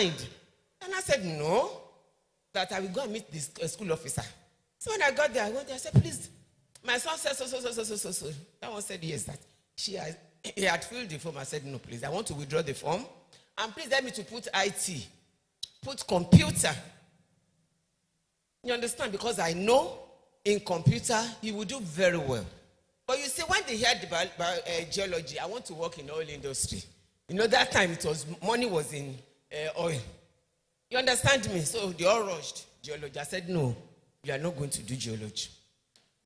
And I said, no, that I will go and meet the school officer. So when I got there, I went there, I said, please, my son said so. That one said yes, that he had filled the form. I said, no, please, I want to withdraw the form. And please let me to put IT, put computer. You understand? Because I know in computer, he will do very well. But you see, when they heard about geology, I want to work in the oil industry. You know, that time money was in oil. You understand me? So they all rushed geology. I said, no, you are not going to do geology.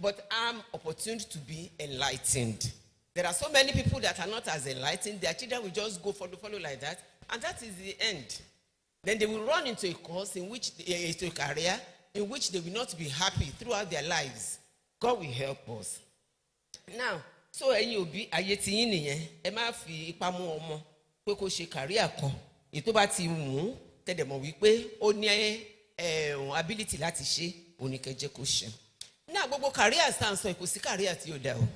But I'm opportune to be enlightened. There are so many people that are not as enlightened. Their children will just go follow like that. And that is the end. Then they will run into a course in which, into a career in which they will not be happy throughout their lives. God will help us. Now, so you'll be a ma fi ipa mu omo pé kó ṣe career kan ètò bá ti mú tẹ̀dẹ̀ mọ̀ wípé ó ní ability láti ṣe oníkẹ́jẹ́ kó ṣe. Now gbogbo career stand so kò sí career tí ó dá o.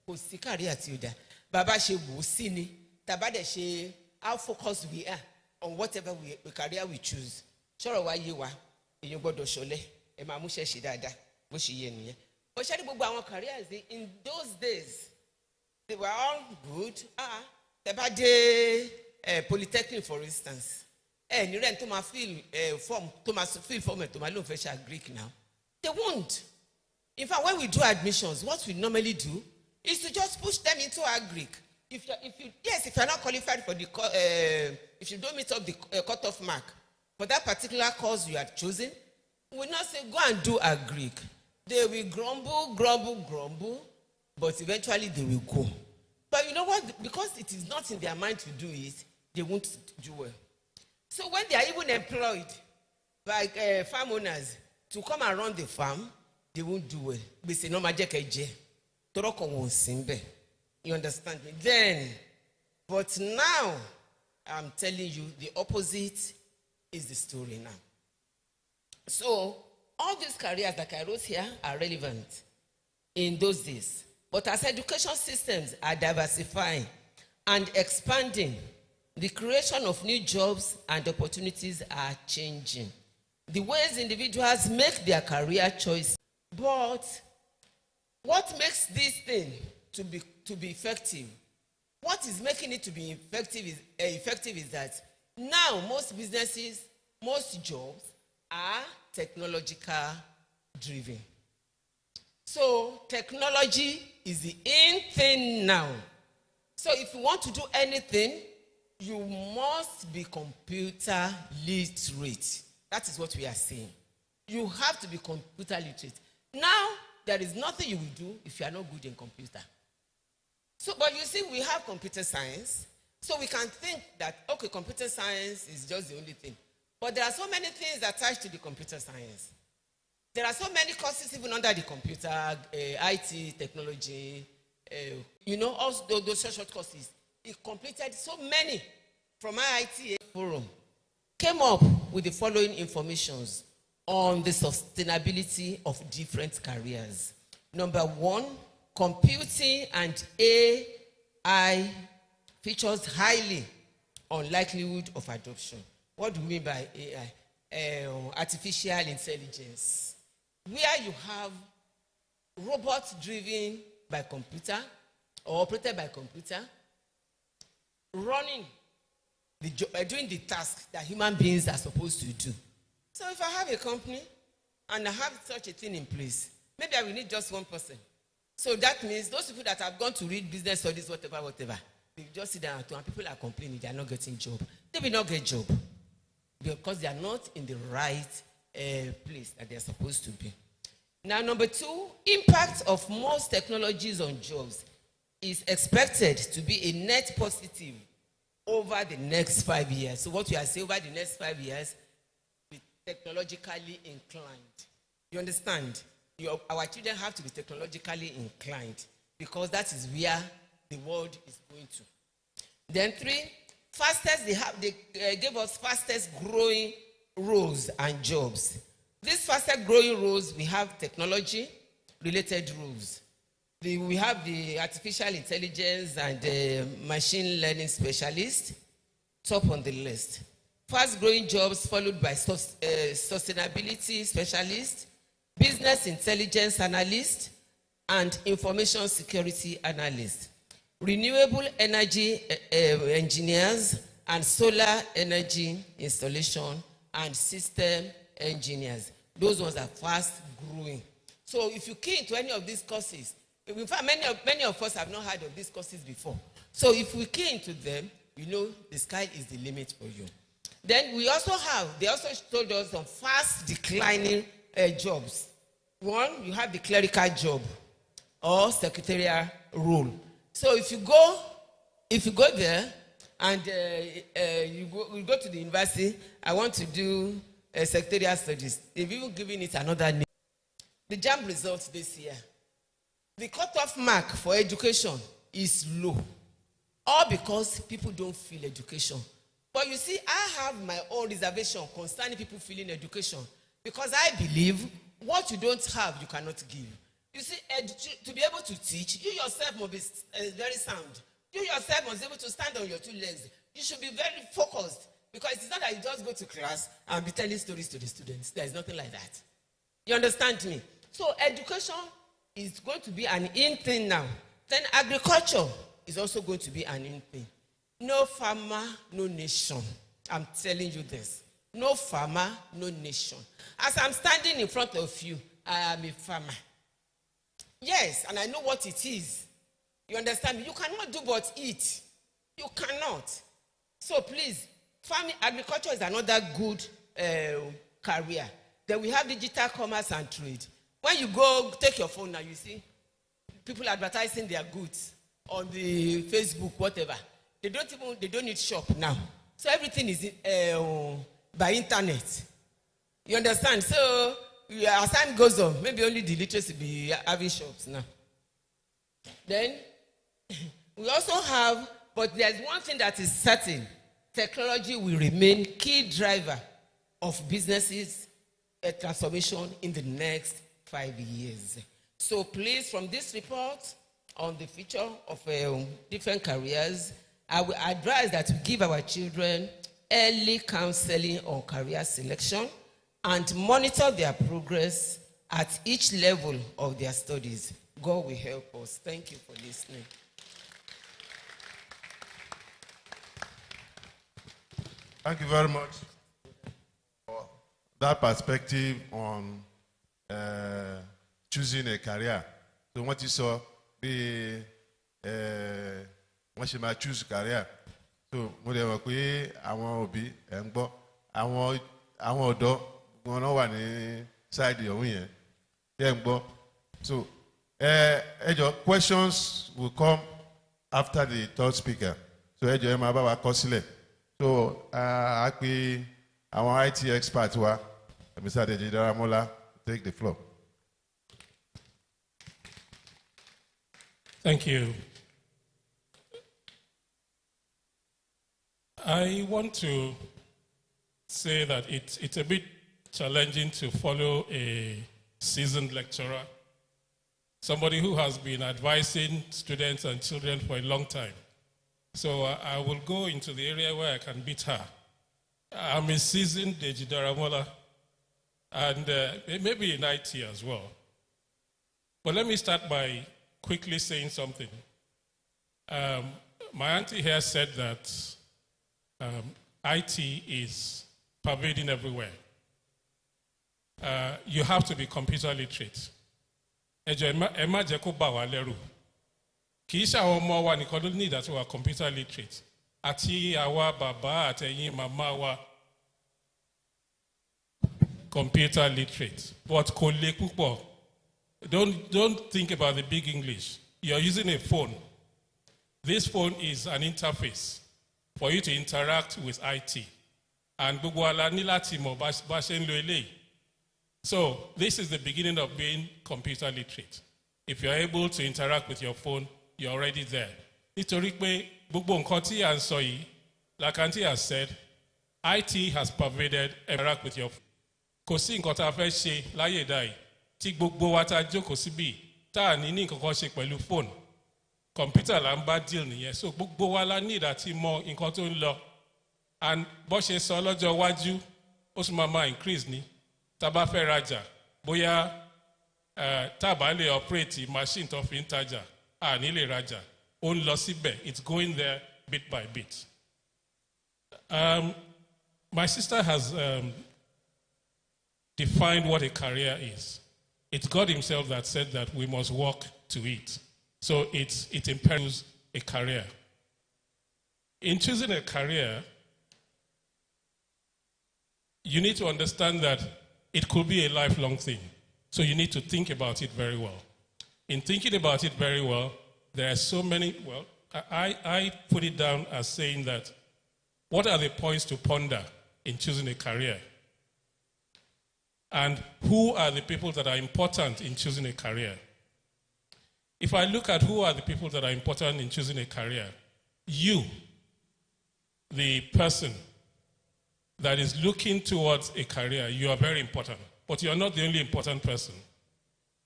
Kò sí career tí ó dá. Bàbá ṣe wò sí ni. Tàbá dẹ̀ ṣe how focused we are on whatever career we choose. Ṣọ́rọ̀ wa yé wa. Èyàn gbọ́dọ̀ ṣọ̀lẹ. Ẹ máa mú ṣe ṣe dáadáa. Bó ṣe yé nìyẹn. But ṣé gbogbo àwọn careers in those days, they were all good. Tẹ́bá dé polytechnic, for instance. Ní rẹ̀ tó máa fill form tó máa lóun fẹ́ ṣe Greek now. They won't. In fact, when we do admissions, what we normally do is to just push them into Greek. If you're not qualified for the if you don't meet up the cutoff mark for that particular course you had chosen, we will not say go and do Greek. They will grumble, but eventually they will go. But you know what? Because it is not in their mind to do it, they won't do well. So when they are even employed by farm owners to come and run the farm, they won't do well. They say, no, you understand me? Then, but now, I'm telling you, the opposite is the story now. So, all these careers that I wrote here are relevant in those days. But as education systems are diversifying and expanding, the creation of new jobs and opportunities are changing. The ways individuals make their career choice. But what makes this thing to be effective? What is making it to be effective is that now most businesses, most jobs are technological driven. So technology is the in thing now. So if you want to do anything, you must be computer literate. That is what we are saying. You have to be computer literate. Now, there is nothing you will do if you are not good in computer. So, but you see, we have computer science, so we can think that, okay, computer science is just the only thing. But there are so many things attached to the computer science. There are so many courses even under the computer, IT, technology, also those short courses. It completed so many from IIT forum. Came up with the following informations on the sustainability of different careers. Number one, computing and AI features highly on likelihood of adoption. What do we mean by AI? Artificial intelligence. Where you have robots driven by computer or operated by computer running, doing the task that human beings are supposed to do. So if I have a company and I have such a thing in place, maybe I will need just one person. So that means those people that have gone to read business studies, whatever, they just sit down and people are complaining they are not getting job. They will not get job because they are not in the right place that they are supposed to be. Now, number two, impact of most technologies on jobs is expected to be a net positive over the next 5 years. So what we are saying, over the next 5 years, be technologically inclined. You understand? Our children have to be technologically inclined because that is where the world is going to. Then three, they gave us fastest growing roles and jobs. These fastest growing roles, we have technology related roles. We have the artificial intelligence and the machine learning specialist, top on the list. fast-growing jobs followed by sustainability specialist, business intelligence analyst, and information security analyst. Renewable energy engineers and solar energy installation and system engineers. Those ones are fast-growing. So if you key into any of these courses, in fact, many of us have not heard of these courses before. So if we key into them, you know the sky is the limit for you. Then they also told us some fast declining jobs. One, you have the clerical job or secretarial role. So if you go there and you go to the university, I want to do secretarial studies. They've even given it another name. The JAMB results this year. The cutoff mark for education is low. All because people don't feel education. But you see, I have my own reservation concerning people feeling education. Because I believe what you don't have, you cannot give. You see, to be able to teach, you yourself must be very sound. You yourself must be able to stand on your two legs. You should be very focused. Because it's not that you just go to class and be telling stories to the students. There's nothing like that. You understand me? So education is going to be an in thing now. Then agriculture is also going to be an in thing. No farmer, no nation. I'm telling you this. No farmer, no nation. As I'm standing in front of you, I am a farmer. Yes, and I know what it is. You understand me? You cannot do but eat. You cannot. So please, farming, agriculture is another good career. Then we have digital commerce and trade. When you go take your phone now, you see people advertising their goods on the Facebook, whatever. They don't need shop now. So everything is by internet. You understand? So as time goes on, maybe only the literacy will be having shops now. Then we also have, but there's one thing that is certain. Technology will remain key driver of businesses transformation in the next 5 years. So please, from this report on the future of different careers, I will advise that we give our children early counseling on career selection and monitor their progress at each level of their studies. God will help us. Thank you for listening. Thank you very much for that perspective on choosing a career. So what you saw, wọ́n ṣe máa choose career. So mo dẹ̀ mọ̀ pé àwọn òbí ẹ̀ ń gbọ́ àwọn ọ̀dọ́ wọn náà wà ní side ọ̀hún yẹn ẹ̀ ń gbọ́. So ẹ jọ̀ọ́ questions will come after the third speaker. So ẹ jọ̀ọ́ ẹ máa bá wa kọ sílẹ̀. So a pe àwọn IT expert wa Mr. Adedeji Daramola, take the floor. Thank you. I want to say that it's a bit challenging to follow a seasoned lecturer, somebody who has been advising students and children for a long time. So I will go into the area where I can beat her. I'm a seasoned Deji Daramola, and maybe in IT as well. But let me start by quickly saying something. My auntie here said that IT is pervading everywhere. You have to be computer literate. Emma Jacoba Waleru. Kisha ọmọ wa nìkan ló ní ìdá tó wà computer literate. Àti àwa bàbá àtẹ̀yìn màmá wa computer literate. But kò le púpọ̀. Don't think about the big English. You're using a phone. This phone is an interface for you to interact with IT. And gbogbo ala ní láti mọ̀ bá ṣe ń lo eléyìí. So this is the beginning of being computer literate. If you're able to interact with your phone, you're already there. Nítorí pé gbogbo nǹkan tí à ń sọ yìí, like Auntie has said, IT has pervaded interact with your phone. Kò sí nǹkan tá a fẹ́ ṣe láyé ìdá yìí tí gbogbo wa tá a jókòó síbí tá a ní nǹkan kan ṣe pẹ̀lú phone. Computer là ń bá deal nìyẹn. So gbogbo wa la ní ìdá tí mọ nǹkan tó ń lọ. And bó ṣe sọ lọ́jọ́ iwájú, ó sì máa increase ni. Tá bá fẹ́ rajà, bóyá tá bá lè operate machine tó fi ń tajà, a ní lè rajà. Ó ń lọ síbẹ̀, it's going there bit by bit. My sister has defined what a career is. It's God himself that said that we must work to it. So it impairs a career. In choosing a career, you need to understand that it could be a lifelong thing. So you need to think about it very well. In thinking about it very well, there are so many, well, I put it down as saying that, what are the points to ponder in choosing a career? And who are the people that are important in choosing a career? If I look at who are the people that are important in choosing a career, you, the person that is looking towards a career, you are very important. But you are not the only important person.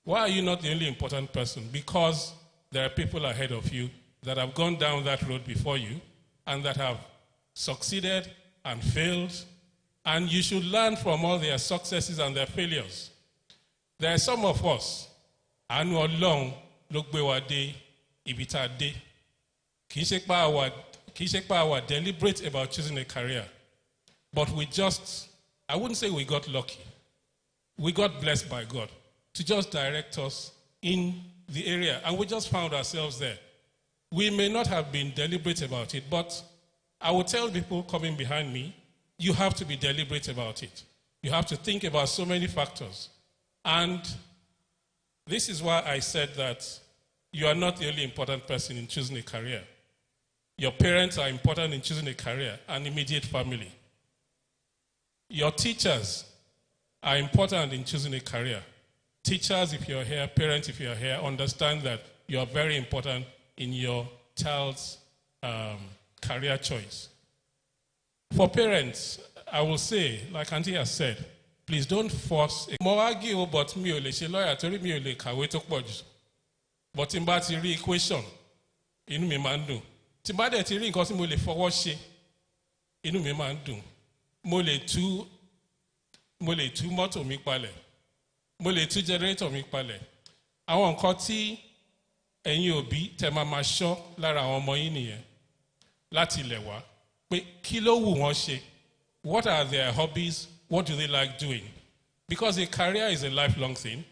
Why are you not the only important person? Because there are people ahead of you that have gone down that road before you and that have succeeded and failed, and you should learn from all their successes and their failures. There are some of us, anu Ọlọ́run ló gbé wa dé ibi tá a dé. Kì í ṣe pé àwa deliberate about choosing a career, but we just, I wouldn't say we got lucky. We got blessed by God to just direct us in the area, and we just found ourselves there. We may not have been deliberate about it, but I will tell people coming behind me, you have to be deliberate about it. You have to think about so many factors. And this is why I said that you are not the only important person in choosing a career. Your parents are important in choosing a career, and immediate family. Your teachers are important in choosing a career. Teachers, if you're here, parents, if you're here, understand that you are very important in your child's career choice. For parents, I will say, like Auntie has said, please don't force. Mo argue, but mi ò lè ṣe lawyer torí mi ò lè kàwé tó pọ̀ jù. But tí n bá ti rí equation, inú mi máa ń dùn. Tí n bá dẹ̀ ti rí nǹkan tí mo lè fọwọ́ ṣe, inú mi máa ń dùn. Mo lè tú mọ́tò mi palẹ̀. Mo lè tú generator mi palẹ̀. Àwọn nǹkan tí ẹ̀yin òbí tẹ́ máa ṣọ́ lára àwọn ọmọ yín nìyẹn láti ilẹ̀ wá. Pé kí ló wù wọ́n ṣe? What are their hobbies? What do they like doing? Because a career is a lifelong thing.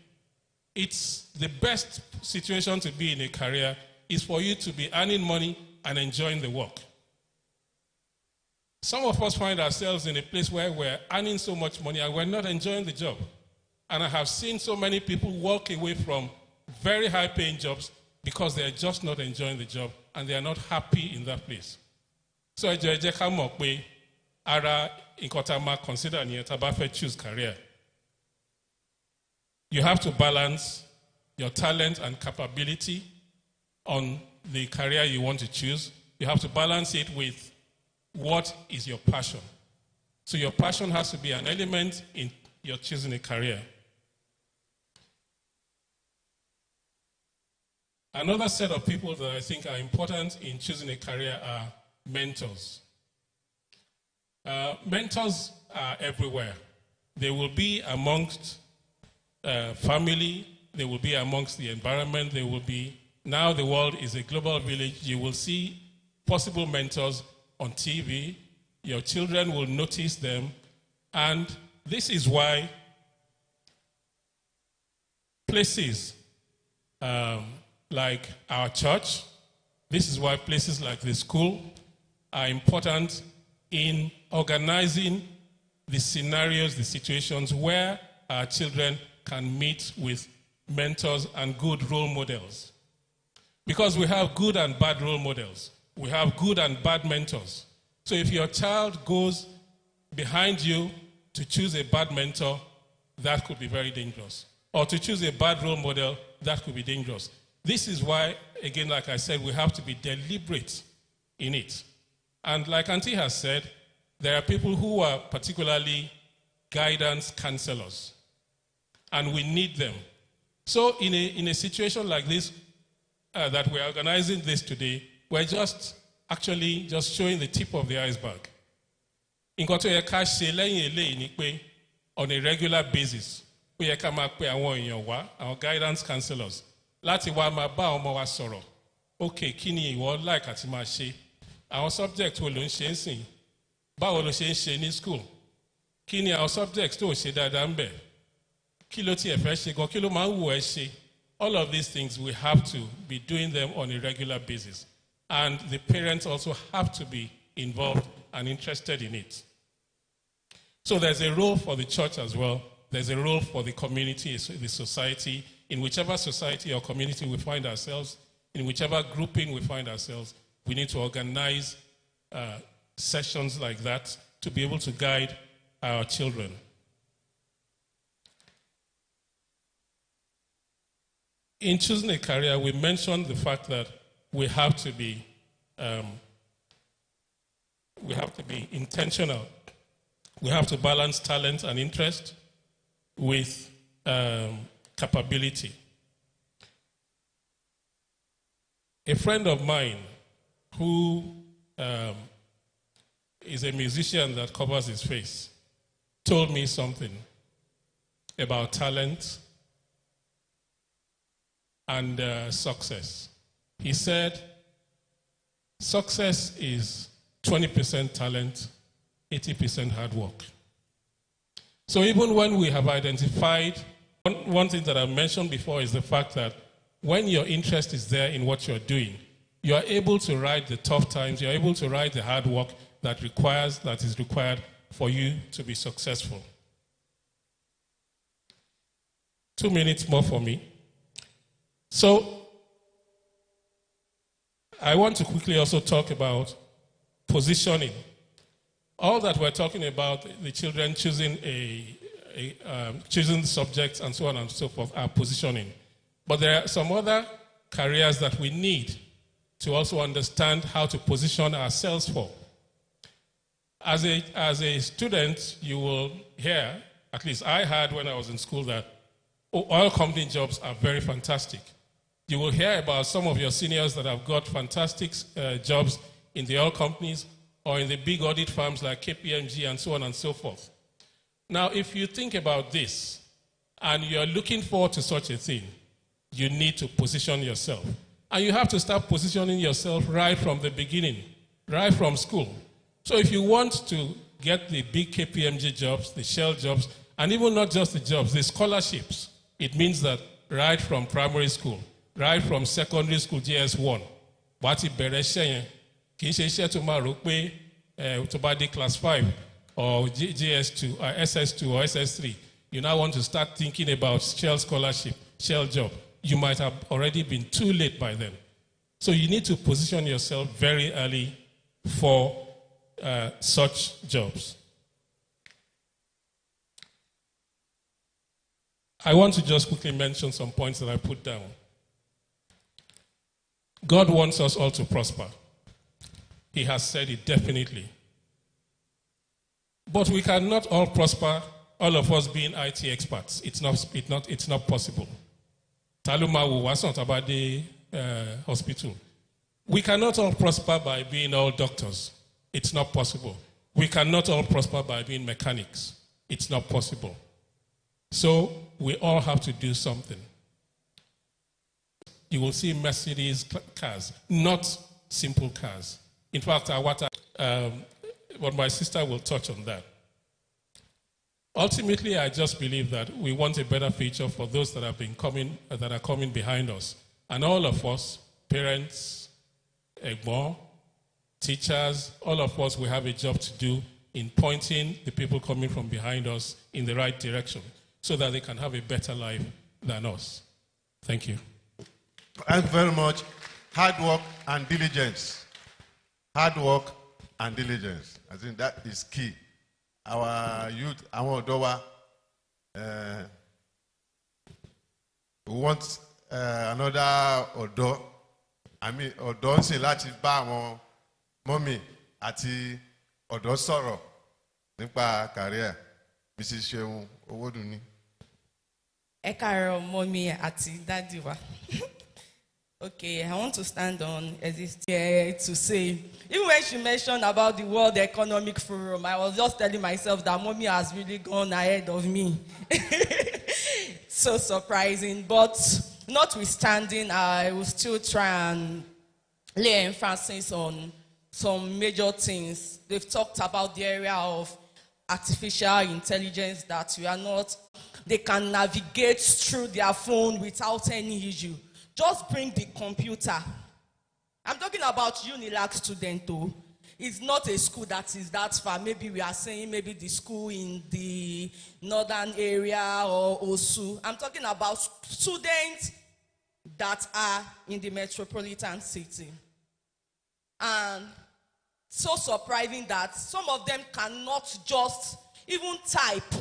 It's the best situation to be in a career is for you to be earning money and enjoying the work. Some of us find ourselves in a place where we're earning so much money and we're not enjoying the job. And I have seen so many people walk away from very high-paying jobs because they're just not enjoying the job and they are not happy in that place. So ẹ jẹ́ ká mọ̀ pé ara nǹkan tá a máa consider nìyẹn tá a bá fẹ́ choose career. You have to balance your talent and capability on the career you want to choose. You have to balance it with what is your passion. So your passion has to be an element in your choosing a career. Another set of people that I think are important in choosing a career are mentors. Mentors are everywhere. They will be amongst family, they will be amongst the environment, they will be, now the world is a global village, you will see possible mentors on TV, your children will notice them, and this is why places like our church, this is why places like the school are important in organizing the scenarios, the situations where our children can meet with mentors and good role models. Because we have good and bad role models. We have good and bad mentors. So if your child goes behind you to choose a bad mentor, that could be very dangerous. Or to choose a bad role model, that could be dangerous. This is why, again, like I said, we have to be deliberate in it. And like Auntie has said, there are people who are particularly guidance counselors, and we need them. So in a situation like this, that we're organizing this today, we're just actually just showing the tip of the iceberg. Nǹkan tó yẹ ká ṣe lẹ́yìn eléyìí ni pé on a regular basis, ó yẹ ká máa pe àwọn èèyàn wá, àwọn guidance counselors, láti wá máa bá àwọn ọmọ wa sọ̀rọ̀. Okay, kí ni ìwọ like àti máa ṣe? Àwọn subject wo ló ń ṣe ń sìn? Báwo ló ṣe ń ṣe ní school? Kí ni àwọn subjects tó ṣe dáadáa ń bẹ̀? Kí ló tiẹ̀ fẹ́ ṣe gan? Kí ló máa ń wù ẹ́ ṣe? All of these things, we have to be doing them on a regular basis. And the parents also have to be involved and interested in it. So there's a role for the church as well. There's a role for the community, the society, in whichever society or community we find ourselves, in whichever grouping we find ourselves, we need to organize sessions like that to be able to guide our children. In choosing a career, we mentioned the fact that we have to be intentional. We have to balance talent and interest with capability. A friend of mine who is a musician that covers his face told me something about talent and success. He said, success is 20% talent, 80% hard work. So even when we have identified, one thing that I mentioned before is the fact that when your interest is there in what you're doing, you are able to ride the tough times, you're able to ride the hard work that is required for you to be successful. 2 minutes more for me. So, I want to quickly also talk about positioning. All that we're talking about, the children choosing choosing subjects and so on and so forth, are positioning. But there are some other careers that we need to also understand how to position ourselves for. As a student, you will hear, at least I heard when I was in school, that oil company jobs are very fantastic. You will hear about some of your seniors that have got fantastic jobs in the oil companies or in the big audit firms like KPMG and so on and so forth. Now, if you think about this and you're looking forward to such a thing, you need to position yourself. And you have to start positioning yourself right from the beginning, right from school. So if you want to get the big KPMG jobs, the Shell jobs, and even not just the jobs, the scholarships, it means that right from primary school, right from secondary school, GS1, wati bereshe kì í ṣe iṣẹ́ tó máa rò pé tó bá dé class 5 or GS2 or SS2 or SS3, you now want to start thinking about Shell scholarship, Shell job. You might have already been too late by then. So you need to position yourself very early for such jobs. I want to just quickly mention some points that I put down. God wants us all to prosper. He has said it definitely. But we cannot all prosper, all of us being IT experts. It's not possible. Talumawu wasn't about the hospital. We cannot all prosper by being all doctors. It's not possible. We cannot all prosper by being mechanics. It's not possible. So we all have to do something. You will see Mercedes cars, not simple cars. In fact, but my sister will touch on that. Ultimately, I just believe that we want a better future for those that are coming behind us. And all of us, parents, Egbo, teachers, all of us, we have a job to do in pointing the people coming from behind us in the right direction so that they can have a better life than us. Thank you. Thank you very much. Hard work and diligence. Hard work and diligence. I think that is key. Our youth, our Odowa, we want another Odo. I mean, Odo se láti bá àwọn mọ́mì àti Odo sọ̀rọ̀ nípa career. Mrs. Sheun Owodunni. Ẹ káàárọ̀ mọ́mì àti dádì wa. Okay, I want to stand on existing to say, even when she mentioned about the World Economic Forum, I was just telling myself that mommy has really gone ahead of me. So surprising, but notwithstanding, I will still try and lay emphasis on some major things. They've talked about the area of artificial intelligence, that they can navigate through their phone without any issue. Just bring the computer. I'm talking about UNILAG student though. It's not a school that is that far. Maybe we are saying maybe the school in the northern area or OSU. I'm talking about students that are in the metropolitan city. And so surprising that some of them cannot just even type.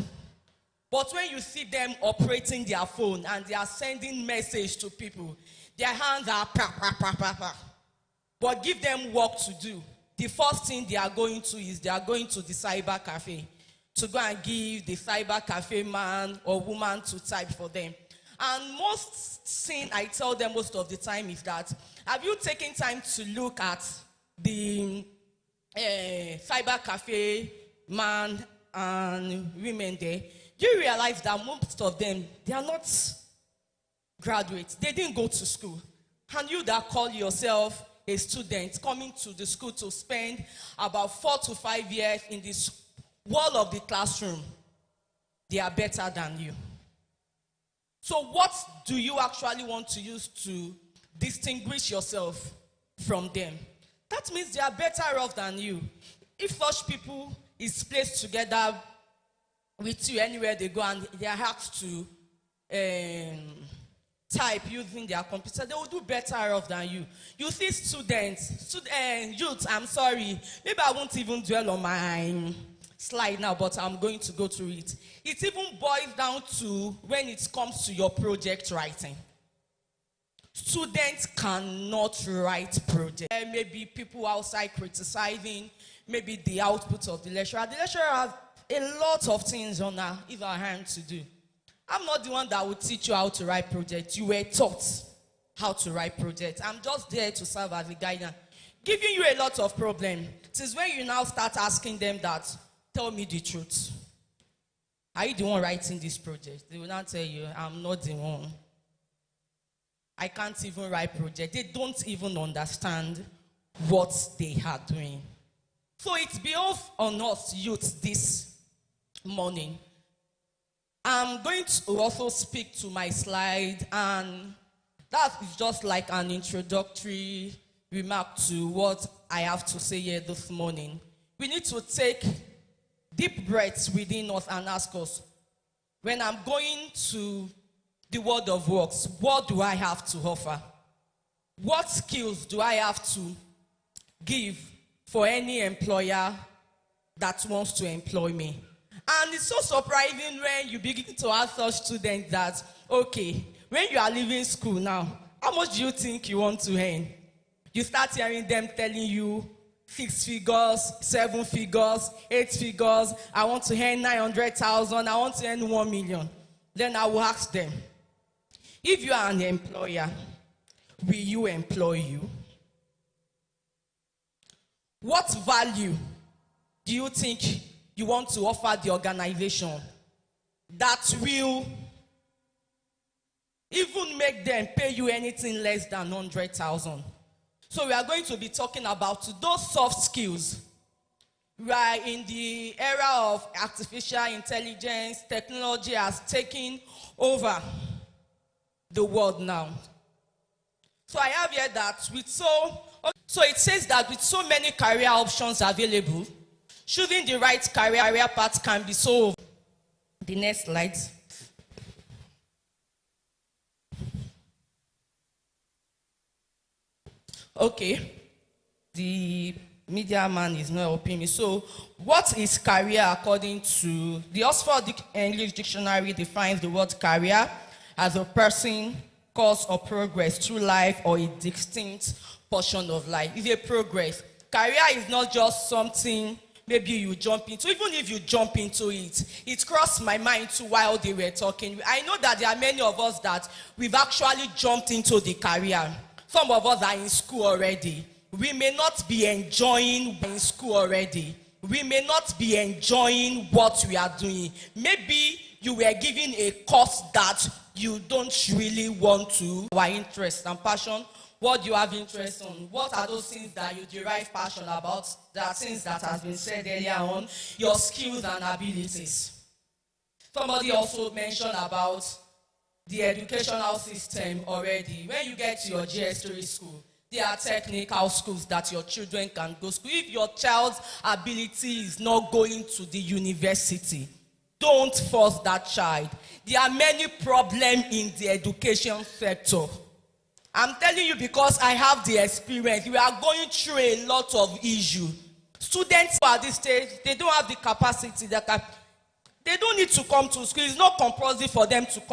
But when you see them operating their phone and they are sending message to people, their hands are pa, pa, pa, pa, pa. But give them work to do. The first thing they are going to is they are going to the cyber cafe to go and give the cyber cafe man or woman to type for them. And most thing I tell them most of the time is that, have you taken time to look at the cyber cafe man and women there? You realize that most of them, they are not graduates. They didn't go to school. And you that call yourself a student coming to the school to spend about 4 to 5 years in this wall of the classroom, they are better than you. So what do you actually want to use to distinguish yourself from them? That means they are better off than you. If such people is placed together with you anywhere they go and they are asked to type using their computer, they will do better off than you. You see youth, I'm sorry, maybe I won't even dwell on my slide now, but I'm going to go through it. It even boils down to when it comes to your project writing. Students cannot write projects. Maybe people outside criticizing, maybe the output of the lecturer. The lecturer has a lot of things on his hand to do. I'm not the one that will teach you how to write projects. You were taught how to write projects. I'm just there to serve as a guide, giving you a lot of problems. It is when you now start asking them that, tell me the truth. Are you the one writing this project? They will not tell you, I'm not the one. I can't even write projects. They don't even understand what they are doing. So it's behoves on us youth this morning. I'm going to also speak to my slide, and that is just like an introductory remark to what I have to say here this morning. We need to take deep breaths within us and ask us, when I'm going to the world of works, what do I have to offer? What skills do I have to give for any employer that wants to employ me? And it's so surprising when you begin to ask such students that, okay, when you are leaving school now, how much do you think you want to earn? You start hearing them telling you 6 figures, 7 figures, 8 figures. I want to earn 900,000. I want to earn 1 million. Then I will ask them, if you are an employer, will you employ you? What value do you think you want to offer the organization that will even make them pay you anything less than 100,000? So we are going to be talking about those soft skills. We are in the era of artificial intelligence. Technology has taken over the world now. So I have here that so it says that with so many career options available, choosing the right career path can be so. The next slide. Okay. The media man is not helping me. So, what is career according to the Oxford English Dictionary defines the word career as a person, course, or progress through life or a distinct portion of life. It's a progress. Career is not just something maybe you jump into. Even if you jump into it, it crossed my mind too while they were talking. I know that there are many of us that we've actually jumped into the career. Some of us are in school already. We may not be enjoying in school already. We may not be enjoying what we are doing. Maybe you were given a course that you don't really want to. Our interest and passion. What do you have interest on? What are those things that you derive passion about? There are things that has been said earlier on. Your skills and abilities. Somebody also mentioned about the educational system already. When you get to your GS3 school, there are technical schools that your children can go to. If your child's ability is not going to the university, don't force that child. There are many problems in the education sector. I'm telling you because I have the experience. We are going through a lot of issues. Students at this stage, they don't have the capacity. They don't need to come to school. It's not compulsory for them to come.